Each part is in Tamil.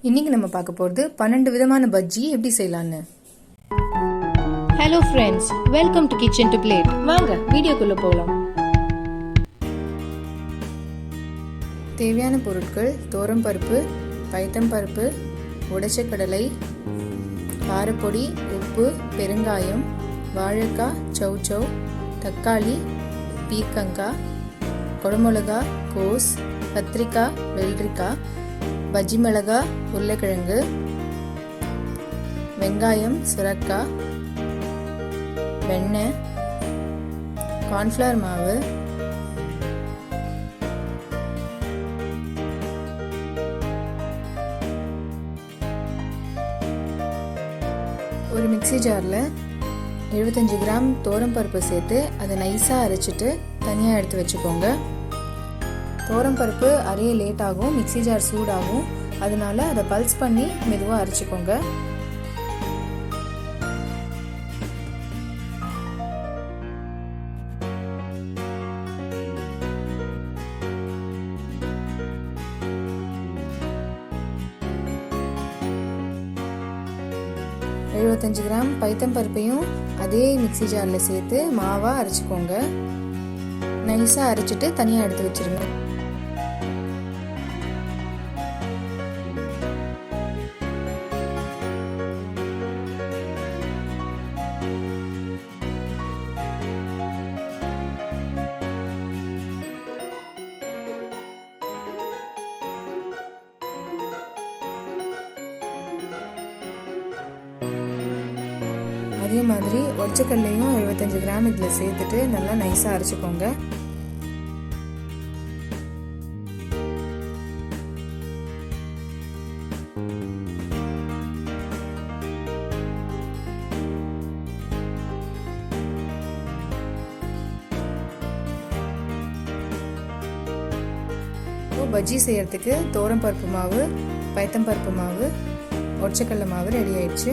இன்னைக்கு நம்ம பார்க்க போகிறது 12 விதமான பஜ்ஜி எப்படி செய்யலான்னு. Hello friends, welcome to kitchen to plate. வாங்க வீடியோக்குள்ள போகலாம். தேவையான பொருட்கள்: பருப்பு, பைத்தம்பருப்பு, உடைச்ச கடலை, காரப்பொடி, உப்பு, பெருங்காயம், வாழைக்காய், சௌ, தக்காளி, பீர்க்கங்காய், குடமிளகா, கோஸ், கத்திரிக்காய், வெள்ளரிக்காய், பஜ்ஜி மிளகாய், உருளைக்கிழங்கு, வெங்காயம், சுரைக்காய், வெண்ணெய், கார்ன்ஃப்ளவர் மாவு, ஒரு மிக்ஸி ஜாரில் 75 கிராம் பருப்பு சேர்த்து அதை நைஸாக அரைச்சிட்டு தனியாக எடுத்து வச்சுக்கோங்க. பருப்பு அரைய லேட் ஆகும், மிக்ஸி ஜார் சூடாகும், அதனால அதை பல்ஸ் பண்ணி மெதுவாக அரைச்சிக்கோங்க. கிராம் பைத்தம்பருப்பையும் அதே மிக்ஸி ஜாரில் சேர்த்து மாவாக அரைச்சிக்கோங்க. நைஸாக அரைச்சிட்டு தனியாக எடுத்து வச்சிருங்க. அதே மாதிரி ஒற்றைக்கல்லையும் 75 கிராம் இதில் சேர்த்துட்டு நல்லா நைஸாக அரைச்சிக்கோங்க. பஜ்ஜி செய்யறதுக்கு பருப்பு மாவு, பைத்தம்பருப்பு மாவு, ஒற்றைக்கல்ல மாவு ரெடி ஆயிடுச்சு.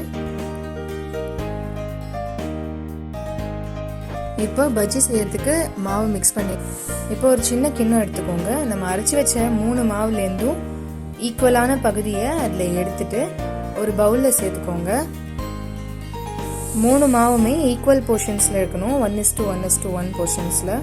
இப்போ பஜ்ஜி செய்யறதுக்கு மாவு மிக்ஸ் பண்ணி இப்போ ஒரு சின்ன கிண்ணம் எடுத்துக்கோங்க. நம்ம அரைச்சி வச்ச 3 மாவுலேருந்தும் ஈக்குவலான பகுதியை அதில் எடுத்துட்டு ஒரு பவுலில் சேர்த்துக்கோங்க. 3 மாவுமே ஈக்குவல் போர்ஷன்ஸில் இருக்கணும், 1:1:1 போர்ஷன்ஸில்.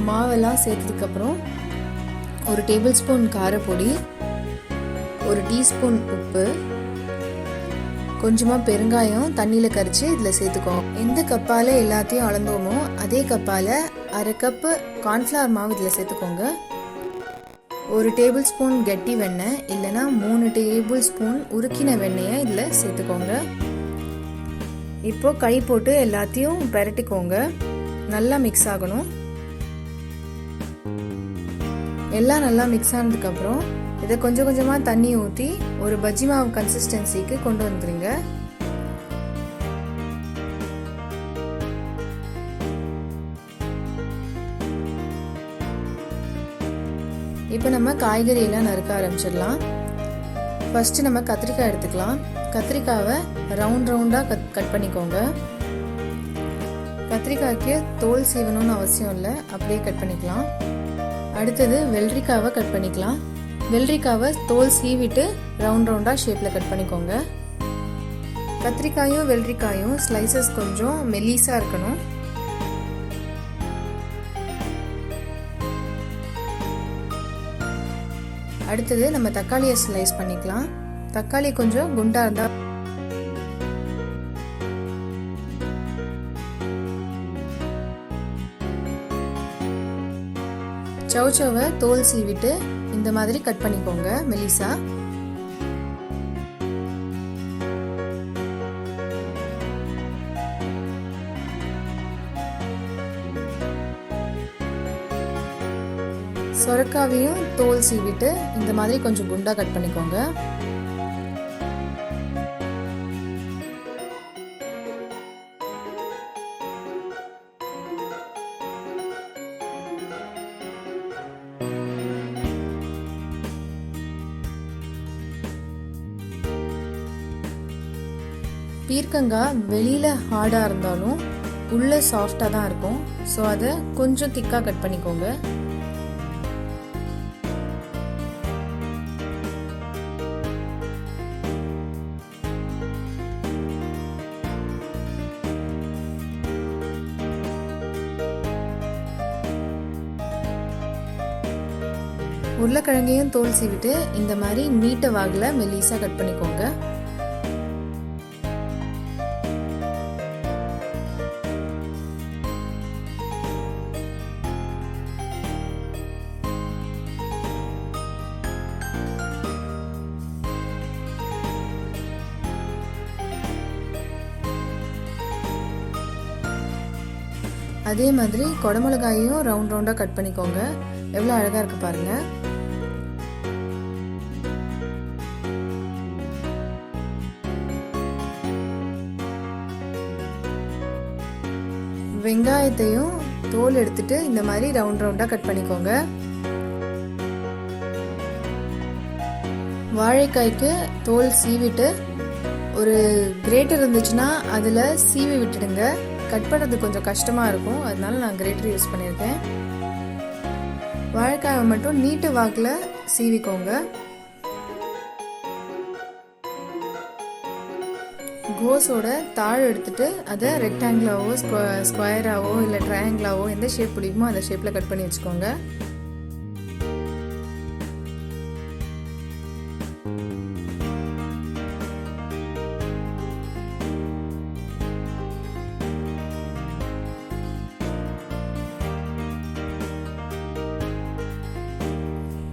மாவெல்லாம் சேர்த்ததுக்கப்புறம் 1 டேபிள் ஸ்பூன் காரப்பொடி, 1 டீஸ்பூன் உப்பு, கொஞ்சமாக பெருங்காயம் தண்ணியில் கரைச்சி இதில் சேர்த்துக்கோங்க. எந்த கப்பால் எல்லாத்தையும் அளந்தோமோ அதே கப்பால் 1/2 கப்பு கார்ன்ஃப்ளவர் மாவு இதில் சேர்த்துக்கோங்க. 1 டேபிள் ஸ்பூன் கெட்டி வெண்ணெய் இல்லைனா 3 டேபிள் ஸ்பூன் உருக்கின வெண்ணெயை இதில் சேர்த்துக்கோங்க. இப்போ கை போட்டு எல்லாத்தையும் பெரட்டிக்கோங்க. நல்லா மிக்ஸ் ஆகணும். எல்லாம் நல்லா மிக்ஸ் ஆனதுக்கப்புறம் இதை கொஞ்சம் கொஞ்சமாக தண்ணி ஊற்றி ஒரு பஜ்ஜி மாவு கன்சிஸ்டன்சிக்கு கொண்டு வந்துடுங்க. இப்போ நம்ம காய்கறியெல்லாம் நறுக்க ஆரம்பிச்சிடலாம். ஃபஸ்ட்டு நம்ம கத்திரிக்காய் எடுத்துக்கலாம். கத்திரிக்காவை ரவுண்டாக கட் பண்ணிக்கோங்க. கத்திரிக்காய்க்கு தோல் சீவணும்னு அவசியம் இல்லை, அப்படியே கட் பண்ணிக்கலாம். அடுத்தது வெள்ளரிக்காவை கட் பண்ணிக்கலாம். வெள்ளரிக்காவை தோல் சீவிட்டு ரவுண்டாக ஷேப்பில் கட் பண்ணிக்கோங்க. கத்திரிக்காயும் வெள்ளரிக்காயும் ஸ்லைசஸ் கொஞ்சம் மெல்லிஸாக இருக்கணும். அடுத்தது நம்ம தக்காளியை ஸ்லைஸ் பண்ணிக்கலாம். தக்காளி கொஞ்சம் குண்டா இருந்தா சௌவை தோல் சீவிட்டு இந்த மாதிரி கட் பண்ணிக்கோங்க மெலிசா. சொரக்காவையும் தோல் சீவிட்டு இந்த மாதிரி கொஞ்சம் குண்டா கட் பண்ணிக்கோங்க. பீர்க்கங்காய் வெளியில் ஹார்டாக இருந்தாலும் உள்ளே சாஃப்டாக தான் இருக்கும். ஸோ அதை கொஞ்சம் திக்காக கட் பண்ணிக்கோங்க. உருளைக்கிழங்கையும் தோல் சீவிட்டு இந்த மாதிரி நீட்ட வாகில் மெல்லிஸாக கட் பண்ணிக்கோங்க. அதே மாதிரி குடமிளகாயையும் ரவுண்ட் ரவுண்டாக கட் பண்ணிக்கோங்க. எவ்வளோ அழகாக இருக்கு பாருங்கள். வெங்காயத்தையும் தோல் எடுத்துட்டு இந்த மாதிரி ரவுண்ட் ரவுண்டாக கட் பண்ணிக்கோங்க. வாழைக்காய்க்கு தோல் சீவிட்டு ஒரு கிரேட்டர் இருந்துச்சுன்னா அதில் சீவி விட்டுடுங்க. கட் பண்ணுறது கொஞ்சம் கஷ்டமாக இருக்கும், அதனால நான் கிரேட்டர் யூஸ் பண்ணியிருக்கேன். வாழைக்காயை மட்டும் நீட்டு வாக்கில் சீவிக்கோங்க. கோஸோட தாழ் எடுத்துட்டு அதை ரெக்டாங்கிளாவோ ஸ்கொயராவோ இல்லை ட்ரையாங்கிளாவோ எந்த ஷேப் பிடிக்குமோ அந்த ஷேப்பில் கட் பண்ணி வச்சுக்கோங்க.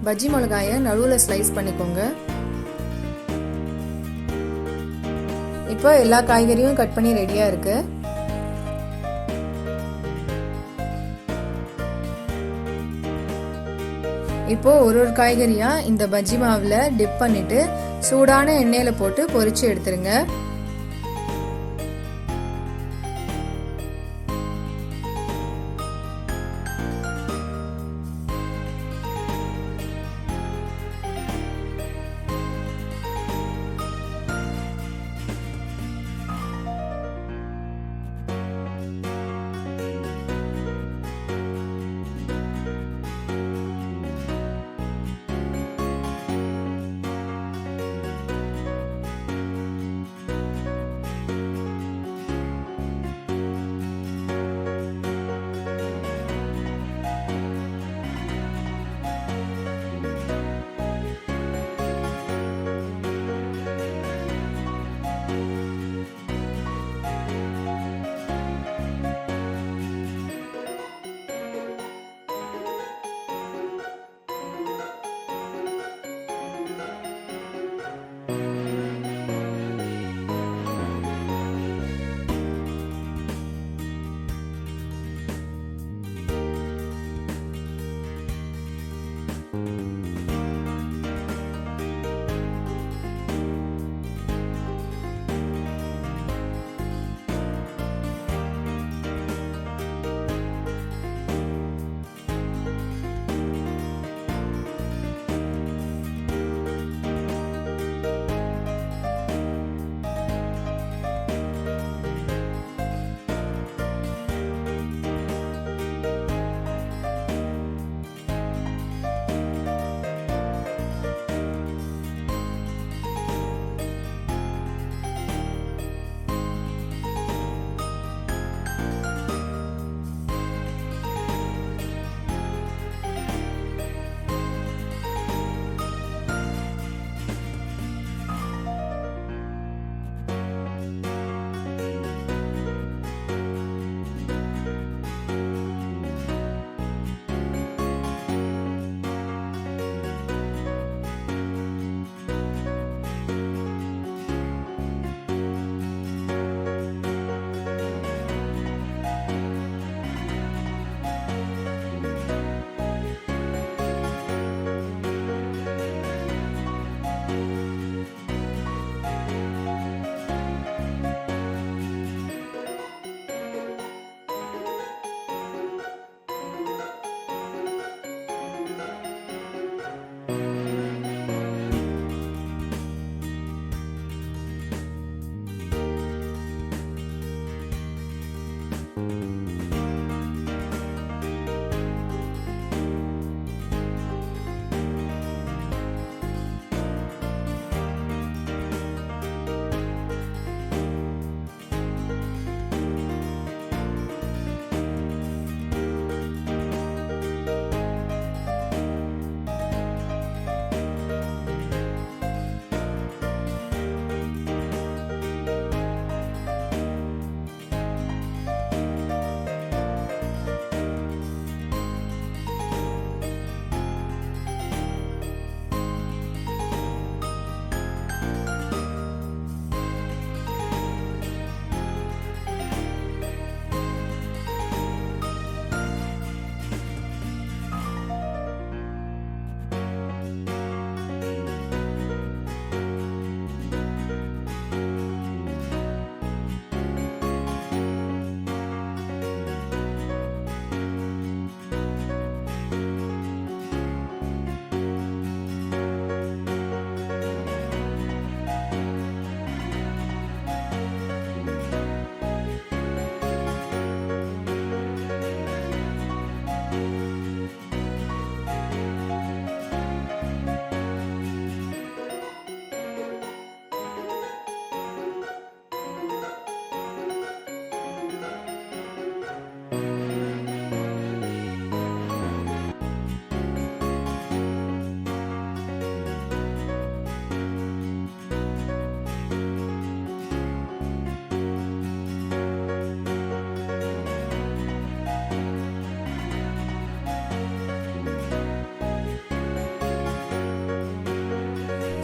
பஜ்ஜி மிளகாயை நடுவில் ஸ்லைஸ் பண்ணிக்கோங்க. இப்போ எல்லா காய்கறியும் கட் பண்ணி ரெடியாக இருக்கு. இப்போ ஒரு காய்கறியா இந்த பஜ்ஜி மாவில் டிப் பண்ணிட்டு சூடான எண்ணெயில் போட்டு பொரிச்சு எடுத்துருங்க.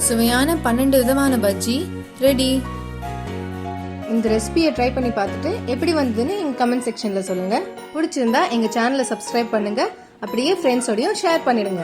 சுவையான 12 விதமான பஜ்ஜி ரெடி. இந்த ரெசிபியை ட்ரை பண்ணி பார்த்துட்டு எப்படி வந்ததுன்னு எங்கள் கமெண்ட் செக்ஷனில் சொல்லுங்கள். பிடிச்சிருந்தா எங்கள் சேனலை சப்ஸ்கிரைப் பண்ணுங்கள், அப்படியே ஃப்ரெண்ட்ஸோடையும் ஷேர் பண்ணிடுங்க.